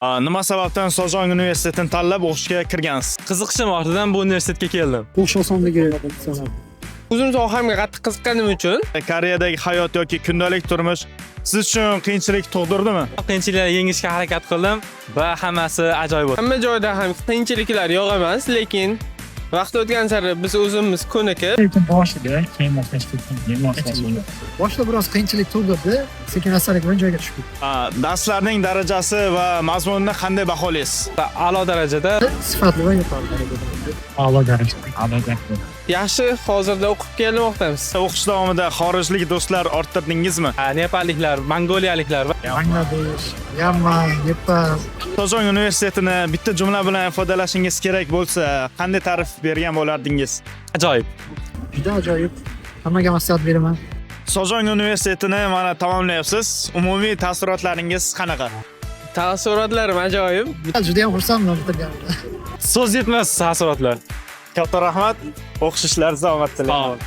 Nima sababdan Sozon universitetini tanlab o'qishga kirgansiz? Qiziqishim ortidan bu universitetga keldim. O'qish osonligi sanab. O'zim sohamga qattiq qiziqqanim uchun Koreyadagi hayot yoki kundalik turmush siz uchun qiyinchilik tug'dirdimi? Qiyinchiliklarni yengishga harakat qildim va hammasi ajoyib bo'ldi. hamma joyda ham qiyinchiliklar yo'q emas, lekin vaqt o'tgan sari biz o'zimiz ko'nikib, Lekin boshida keyin moslashdik. Boshida biroz qiyinchilik tug'dirdi, sekin astalik bilan joyiga tushib ketdi. Darslarning darajasi va mazmunini qanday baholaysiz? A'lo darajada Sifatli va yuqori darajada. A'lo darajada. yaxshi hozirda o'qib kelmoqdamiz. O'qish davomida xorijlik do'stlar orttirdingizmi? nepalliklar, mongoliyaliklar va Bangladesh, Myanmar, Nepal. Sozon universitetini bitta jumla bilan ifodalashingiz kerak bo'lsa, qanday ta'rif bergan bo'lardingiz? ajoyib. Juda ajoyib. Hammaga maslahat beraman. Sozon universitetini mana tamomlayapsiz. Umumiy taassurotlaringiz qanaqa? Taassurotlarim ajoyib. Juda ham xursandman bitirganimdan. So'z yetmas taassurotlar. Katta rahmat. O'qish ishlari davom ettiring. Sog' ol.